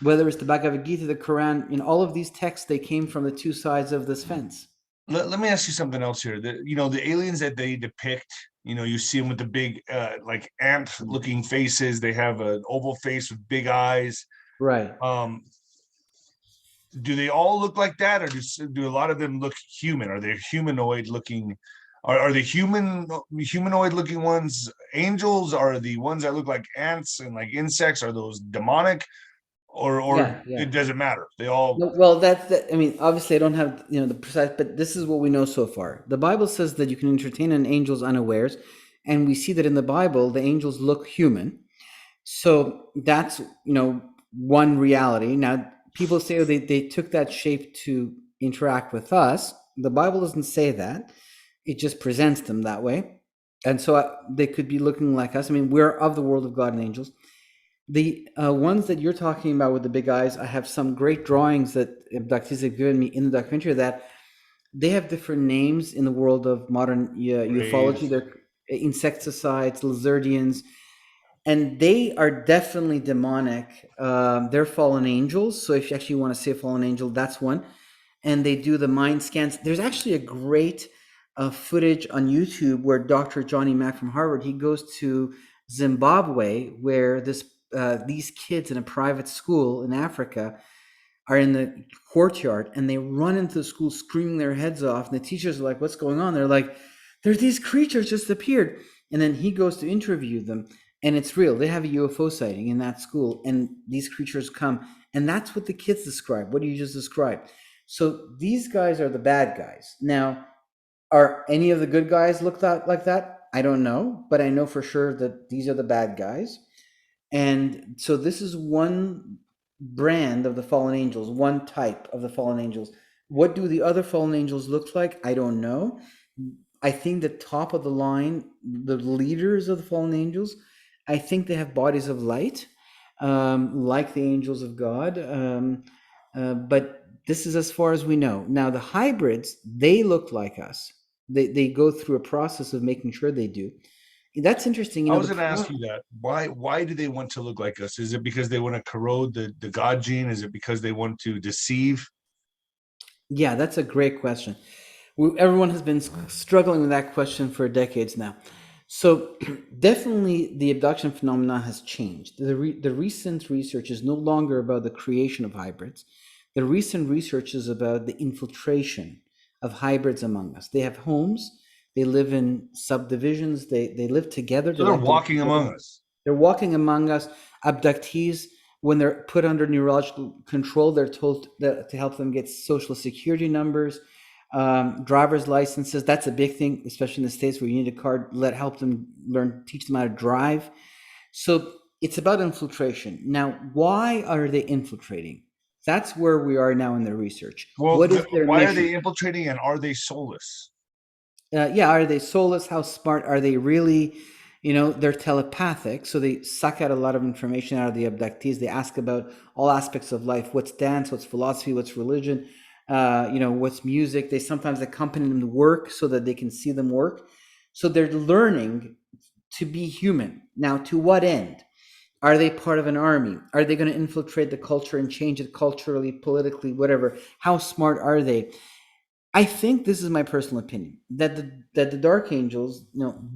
Whether it's the Bhagavad Gita, the Quran, in all of these texts, they came from the two sides of this fence. let me ask you something else here. The aliens that they depict, you see them with the big, like ant-looking faces. They have an oval face with big eyes. Right. Do they all look like that, or do a lot of them look human? Are they humanoid looking? Are the humanoid looking ones angels? Are the ones that look like ants and like insects, are those demonic? Or Yeah. it doesn't matter. They all Well, that's that. I mean, obviously, I don't have the precise, but this is what we know so far. The Bible says that you can entertain an angel's unawares, and we see that in the Bible, the angels look human. So that's one reality. Now, people say they took that shape to interact with us. The Bible doesn't say that. It just presents them that way, and so they could be looking like us. I mean, we're of the world of God and angels. The ones that you're talking about with the big eyes, I have some great drawings that Abductions have given me in the documentary that they have different names in the world of modern ufology. They're insecticides, lizardians, and they are definitely demonic. They're fallen angels. So if you actually want to say fallen angel, that's one. And they do the mind scans. There's actually a great footage on YouTube where Dr. Johnny Mack from Harvard, he goes to Zimbabwe, where these kids in a private school in Africa are in the courtyard, and they run into the school screaming their heads off. And the teachers are like, "What's going on?" They're like, "There's these creatures just appeared." And then he goes to interview them, and it's real. They have a UFO sighting in that school, and these creatures come. And that's what the kids describe, what you just described. So these guys are the bad guys. Now, are any of the good guys looked at like that? I don't know, but I know for sure that these are the bad guys. And so this is one brand of the fallen angels, one type of the fallen angels. What do the other fallen angels look like? I don't know. I think the top of the line, the leaders of the fallen angels, I think they have bodies of light, like the angels of God. But this is as far as we know. Now, the hybrids, they look like us. They go through a process of making sure they do. That's interesting. I was going to ask you that. Why do they want to look like us? Is it because they want to corrode the God gene? Is it because they want to deceive? Yeah, that's a great question. Everyone has been struggling with that question for decades now. So definitely the abduction phenomena has changed. The recent research is no longer about the creation of hybrids. The recent research is about the infiltration of hybrids among us. They have homes. They live in subdivisions. They live together. So they're walking among us. They're walking among us. Abductees, when they're put under neurological control, they're told to help them get social security numbers, driver's licenses. That's a big thing, especially in the States where you need a card. Help them teach them how to drive. So it's about infiltration. Now, why are they infiltrating? That's where we are now in the research. Well, what is their why mission? are they infiltrating, and are they soulless? Are they soulless? How smart are they really? They're telepathic, so they suck out a lot of information out of the abductees. They ask about all aspects of life: what's dance, what's philosophy, what's religion, what's music. They sometimes accompany them to work so that they can see them work. So they're learning to be human. Now, to what end? Are they part of an army? Are they going to infiltrate the culture and change it culturally, politically, whatever? How smart are they? I think, this is my personal opinion, that the Dark Angels,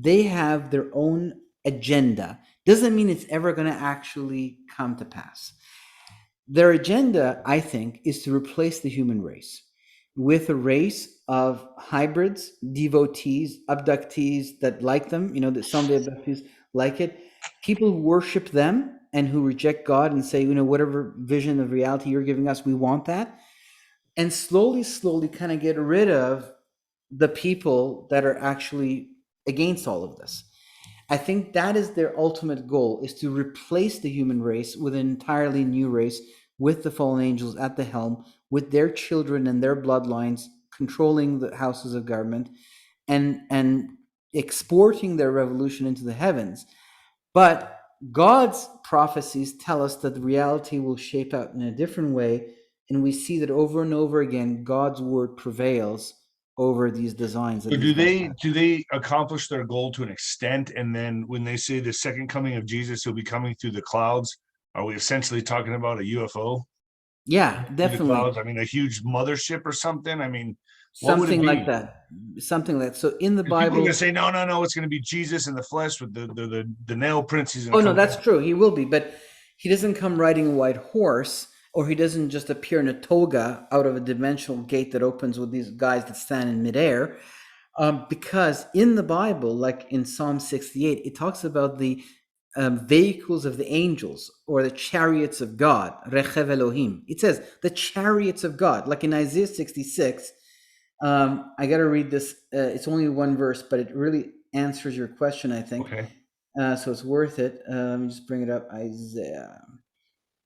they have their own agenda. Doesn't mean it's ever going to actually come to pass. Their agenda, I think, is to replace the human race with a race of hybrids, devotees, abductees that like them. That some of the abductees like it. People who worship them and who reject God and say, whatever vision of reality you're giving us, we want that. And slowly kind of get rid of the people that are actually against all of this. I think that is their ultimate goal, is to replace the human race with an entirely new race, with the fallen angels at the helm, with their children and their bloodlines controlling the houses of government, and exporting their revolution into the heavens. But God's prophecies tell us that the reality will shape out in a different way, and we see that over and over again, God's word prevails over these designs. That So these guys have. do they accomplish their goal to an extent? And then when they say the second coming of Jesus will be coming through the clouds, are we essentially talking about a UFO? Yeah, The definitely. clouds, I mean, a huge mothership or something. I mean, what would it Something be? like that. Something like that. So in the People are Bible, gonna say, no, it's gonna be Jesus in the flesh with the nail prints. He's gonna oh no, come. that's true. He will be, but he doesn't come riding a white horse, or he doesn't just appear in a toga out of a dimensional gate that opens with these guys that stand in midair. Because in the Bible, like in Psalm 68, it talks about the vehicles of the angels, or the chariots of God, rechev Elohim. It says the chariots of God, like in Isaiah 66. I got to read this. It's only one verse, but it really answers your question, I think. Okay. So it's worth it. Let me just bring it up. Isaiah.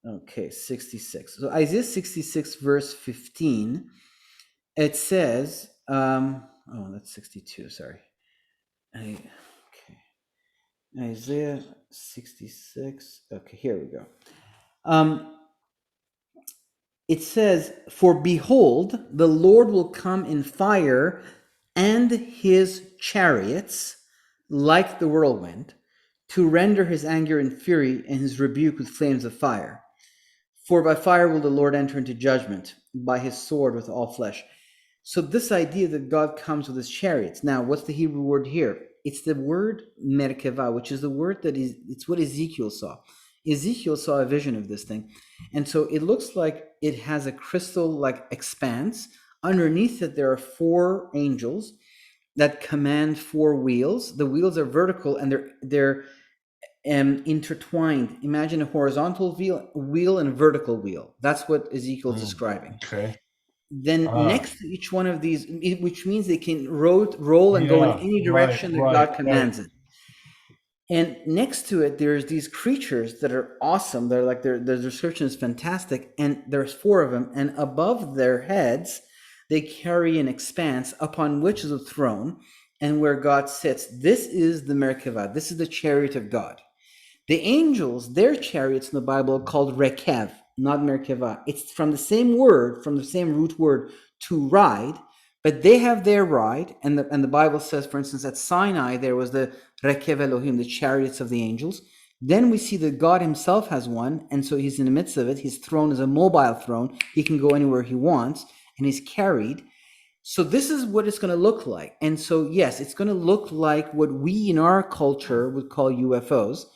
Okay, 66. So Isaiah 66, verse 15. It says, oh, that's 62. Sorry. Okay. Isaiah 66. Okay, here we go. It says, "For behold, the Lord will come in fire, and his chariots like the whirlwind, to render his anger in fury and his rebuke with flames of fire. For by fire will the Lord enter into judgment, by his sword with all flesh." So this idea that God comes with his chariots. Now, what's the Hebrew word here? It's the word _𝗵𝗂𝗃𝗏, which is the word that it's what Ezekiel saw. Ezekiel saw a vision of this thing. And so it looks like it has a crystal-like expanse. Underneath it, there are 4 angels that command 4 wheels. The wheels are vertical, and they're intertwined. Imagine a horizontal wheel and a vertical wheel. That's what Ezekiel is describing. Okay. Then next to each one of these, which means they can roll and go in any direction that God commands it. And next to it, there's these creatures that are awesome. They're like, their description is fantastic. And there's 4 of them. And above their heads, they carry an expanse upon which is a throne and where God sits. This is the _𝗵𝗂𝗃𝗏. This is the chariot of God. The angels, their chariots in the Bible are called rekev, not _𝗵𝗂𝗃𝗏. It's from the same word, from the same root word, to ride, but they have their ride. And the Bible says, for instance, at Sinai, there was the rekev Elohim, the chariots of the angels. Then we see that God himself has one, and so he's in the midst of it. His throne is a mobile throne. He can go anywhere he wants, and he's carried. So this is what it's going to look like. And so, yes, it's going to look like what we in our culture would call UFOs.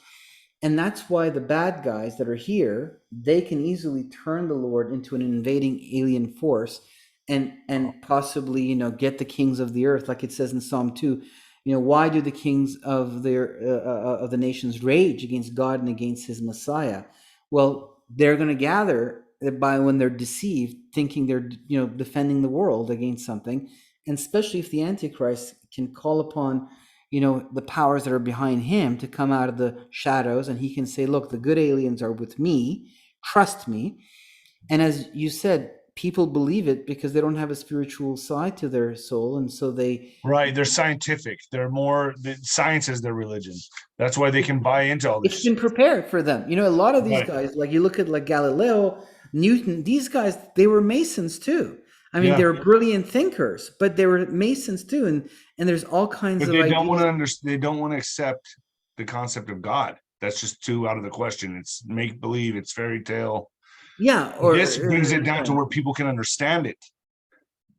And that's why the bad guys that are here, they can easily turn the Lord into an invading alien force and possibly, get the kings of the earth. Like it says in Psalm 2, why do the kings of the nations rage against God and against his Messiah? Well, they're going to gather by when they're deceived, thinking they're, defending the world against something. And especially if the Antichrist can call upon the powers that are behind him to come out of the shadows, and he can say, look, the good aliens are with me, trust me. And as you said, people believe it because they don't have a spiritual side to their soul, and so they're scientific. They're more, science is their religion. That's why they can buy into all this. It's been prepared for them. A lot of these guys, like you look at like Galileo, Newton, these guys, they were Masons too. I mean, they were brilliant thinkers, but they were Masons too, and there's all kinds of ideas. They don't want to accept the concept of God. That's just too out of the question. It's make believe. It's fairy tale. Yeah, this brings it down to where people can understand it.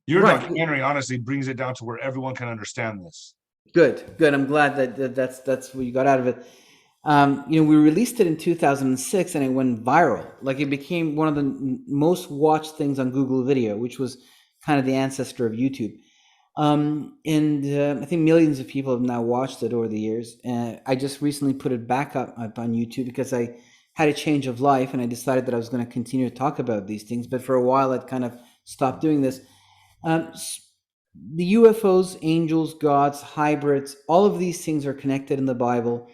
Your documentary honestly brings it down to where everyone can understand this. Good. I'm glad that's what you got out of it. We released it in 2006 and it went viral. Like it became one of the most watched things on Google Video, which was kind of the ancestor of YouTube. I think millions of people have now watched it over the years. I just recently put it back up on YouTube because I had a change of life and I decided that I was going to continue to talk about these things. But for a while, I'd kind of stopped doing this. The UFOs, angels, gods, hybrids, all of these things are connected in the Bible,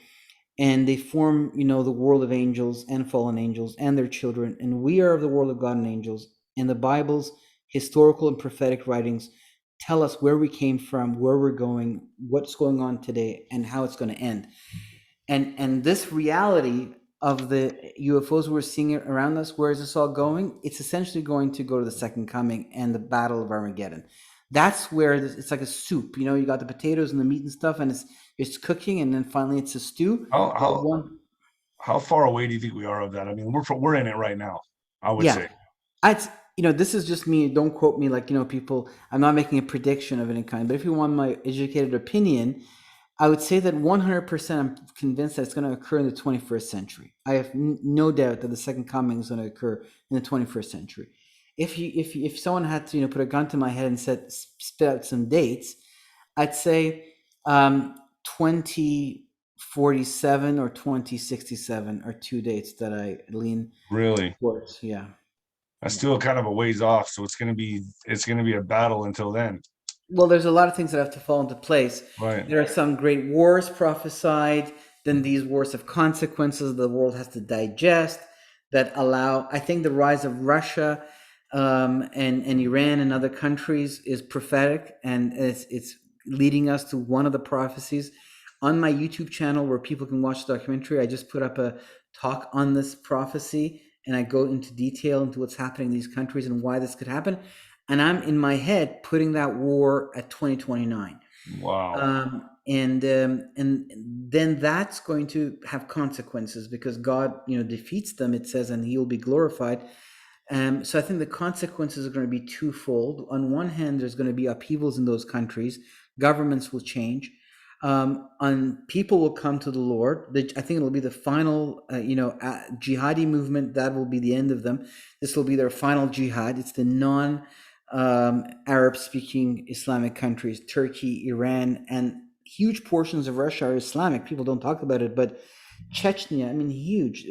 and they form, the world of angels and fallen angels and their children. And we are of the world of God and angels. And the Bible's historical and prophetic writings tell us where we came from, where we're going, what's going on today, and how it's going to end. And this reality of the UFOs we're seeing around us, where is this all going? It's essentially going to go to the second coming and the battle of Armageddon. That's where it's like a soup. You got the potatoes and the meat and stuff, and it's cooking, and then finally it's a stew. How far away do you think we are of that? I mean, we're in it right now, I would say. This is just me. Don't quote me like, people. I'm not making a prediction of any kind. But if you want my educated opinion, I would say that 100% I'm convinced that it's going to occur in the 21st century. I have no doubt that the second coming is going to occur in the 21st century. If someone had to put a gun to my head and spit out some dates, I'd say 2047 or 2067 are two dates that I lean towards. Yeah, that's still kind of a ways off, so it's gonna be a battle until then. Well, there's a lot of things that have to fall into place. Right. There are some great wars prophesied. Then these wars have consequences the world has to digest that allow. I think the rise of Russia and Iran and other countries is prophetic, and it's leading us to one of the prophecies. On my YouTube channel, where people can watch the documentary, I just put up a talk on this prophecy, and I go into detail into what's happening in these countries and why this could happen. And I'm in my head putting that war at 2029. Wow. And then that's going to have consequences because God, defeats them, it says, and he will be glorified. So I think the consequences are going to be twofold. On one hand, there's going to be upheavals in those countries. Governments will change. People will come to the Lord. I think it'll be the final, jihadi movement. That will be the end of them. This will be their final jihad. It's the non-Arab-speaking Islamic countries, Turkey, Iran, and huge portions of Russia are Islamic. People don't talk about it, but Chechnya, huge.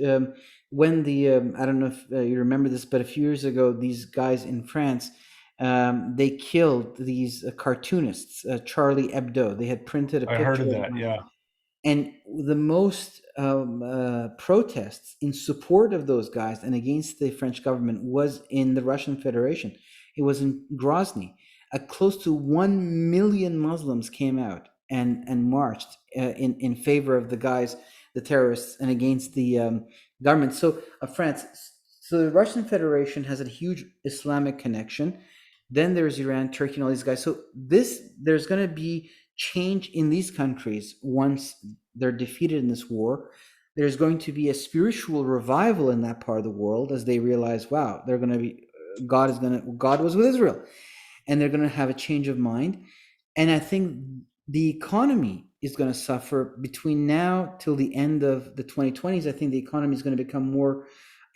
When I don't know if you remember this, but a few years ago, these guys in France, they killed these cartoonists, Charlie Hebdo. They had printed a picture. I heard of that, yeah. And the most protests in support of those guys and against the French government was in the Russian Federation. It was in Grozny. Close to 1 million Muslims came out and marched in favor of the guys, the terrorists, and against the government. So France. So the Russian Federation has a huge Islamic connection. Then there's Iran, Turkey, and all these guys. So there's going to be change in these countries once they're defeated in this war. There's going to be a spiritual revival in that part of the world as they realize, wow, they're going to be God was with Israel, and they're going to have a change of mind. And I think the economy is going to suffer between now till the end of the 2020s. I think the economy is going to become more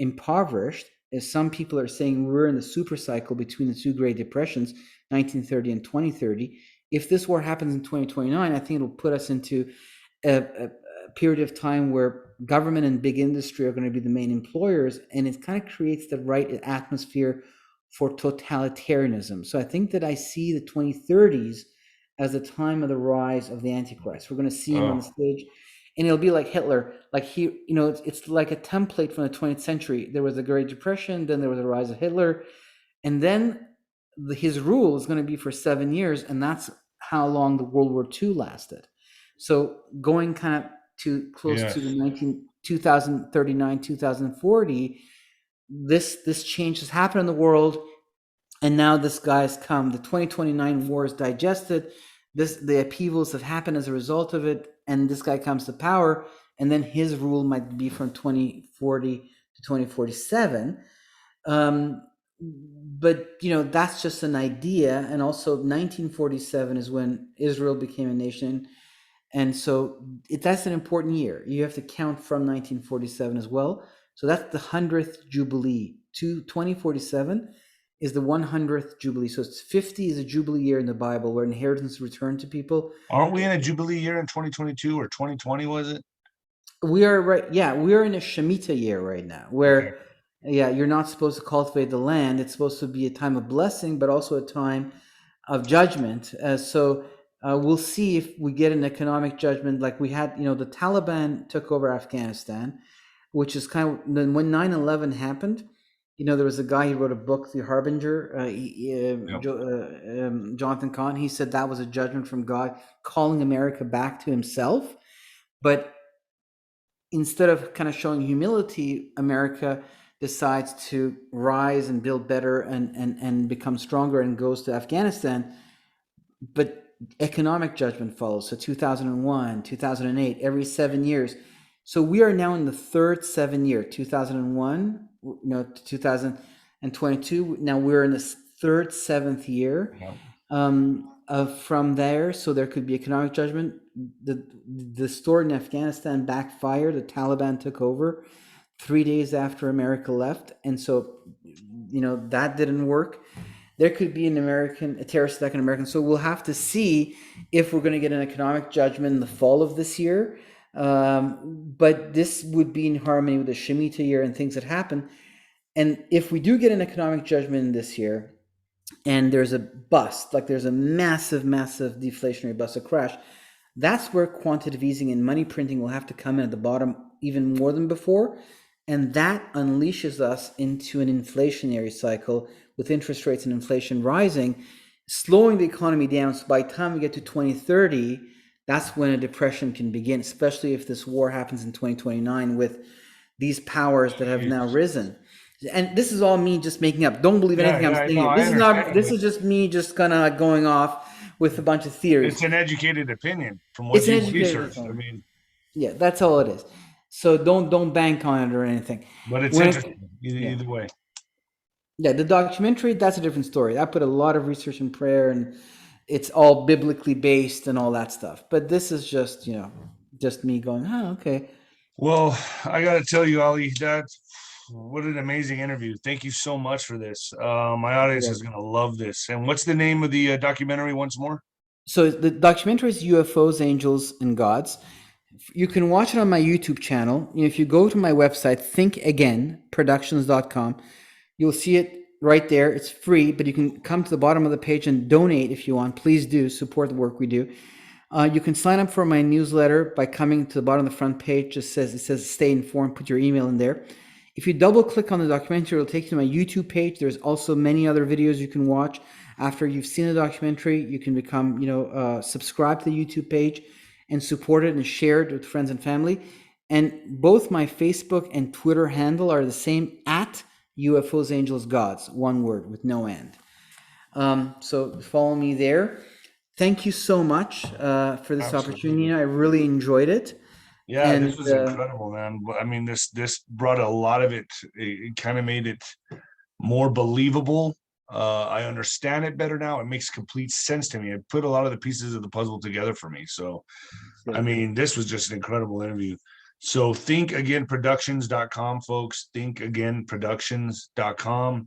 impoverished. As some people are saying, we're in the super cycle between the two Great Depressions, 1930 and 2030. If this war happens in 2029, I think it'll put us into a period of time where government and big industry are going to be the main employers, and it kind of creates the right atmosphere for totalitarianism. So I think that I see the 2030s as the time of the rise of the Antichrist. We're going to see him on the stage, and it'll be like Hitler. Like it's like a template from the 20th century. There was the Great Depression, then there was the rise of Hitler, and then his rule is going to be for 7 years, and that's how long the World War II lasted. So going kind of to close to the 2039, 2040, this change has happened in the world, and now this guy's come. The 2029 war is digested. The upheavals have happened as a result of it, and this guy comes to power, and then his rule might be from 2040 to 2047. But that's just an idea. And also 1947 is when Israel became a nation, and so that's an important year. You have to count from 1947 as well. So that's the 100th Jubilee. 2047 is the 100th Jubilee. So it's 50 is a Jubilee year in the Bible where inheritance is returned to people. Aren't we in a Jubilee year in 2022 or 2020, was it? We are right. Yeah, we are in a Shemitah year right now where, you're not supposed to cultivate the land. It's supposed to be a time of blessing, but also a time of judgment. So we'll see if we get an economic judgment like we had. The Taliban took over Afghanistan, which is kind of when 9/11 happened. There was a guy, he wrote a book, The Harbinger, Jonathan Cahn. He said that was a judgment from God calling America back to himself. But instead of kind of showing humility, America decides to rise and build better and become stronger and goes to Afghanistan. But economic judgment follows. So 2001, 2008, every 7 years. So we are now in the third 7 year, 2001, 2022. Now we're in the third, 7th year. From there, so there could be economic judgment. The store in Afghanistan backfired. The Taliban took over 3 days after America left, and so that didn't work. There could be a terrorist attack in America. So we'll have to see if we're going to get an economic judgment in the fall of this year. But this would be in harmony with the Shemitah year and things that happen. And if we do get an economic judgment in this year, and there's a bust, like there's a massive deflationary bust, a crash, that's where quantitative easing and money printing will have to come in at the bottom even more than before. And that unleashes us into an inflationary cycle with interest rates and inflation rising, slowing the economy down. So by the time we get to 2030, that's when a depression can begin, especially if this war happens in 2029 with these powers that have now risen. And this is all me just making up. Don't believe anything I'm saying. This is just me just kind of going off with a bunch of theories. It's an educated opinion from what you've researched. I mean, yeah, that's all it is. So don't bank on it or anything. But it's interesting either way. Yeah, the documentary, that's a different story. I put a lot of research and prayer, and it's all biblically based and all that stuff. But this is just, just me going, okay. Well, I got to tell you, Ali, what an amazing interview. Thank you so much for this. My audience is going to love this. And what's the name of the documentary once more? So the documentary is UFOs, Angels, and Gods. You can watch it on my YouTube channel. If you go to my website, thinkagainproductions.com, you'll see it right there. It's free, but you can come to the bottom of the page and donate if you want. Please do support the work we do. You can sign up for my newsletter by coming to the bottom of the front page. It says stay informed. Put your email in there. If you double click on the documentary, it'll take you to my YouTube page. There's also many other videos you can watch. After you've seen the documentary, you can become, subscribe to the YouTube page and support it and share it with friends and family. And both my Facebook and Twitter handle are the same, at UFOs, Angels, Gods, one word with no end. So follow me there. Thank you so much for this opportunity. I really enjoyed it. Yeah, and this was incredible, man. I mean, this brought a lot of it. It kind of made it more believable. I understand it better now. It makes complete sense to me. It put a lot of the pieces of the puzzle together for me. So, I mean, this was just an incredible interview. So thinkagainproductions.com, folks. Thinkagainproductions.com.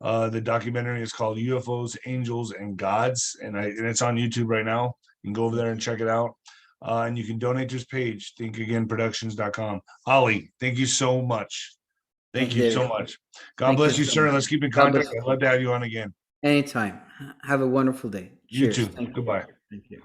The documentary is called UFOs, Angels, and Gods, and it's on YouTube right now. You can go over there and check it out. And you can donate to his page, thinkagainproductions.com. Ali, thank you so much. Thank you so much. God bless you, sir. Let's keep in contact. I'd love to have you on again. Anytime. Have a wonderful day. You Cheers. too. Goodbye. Thank you. Bye.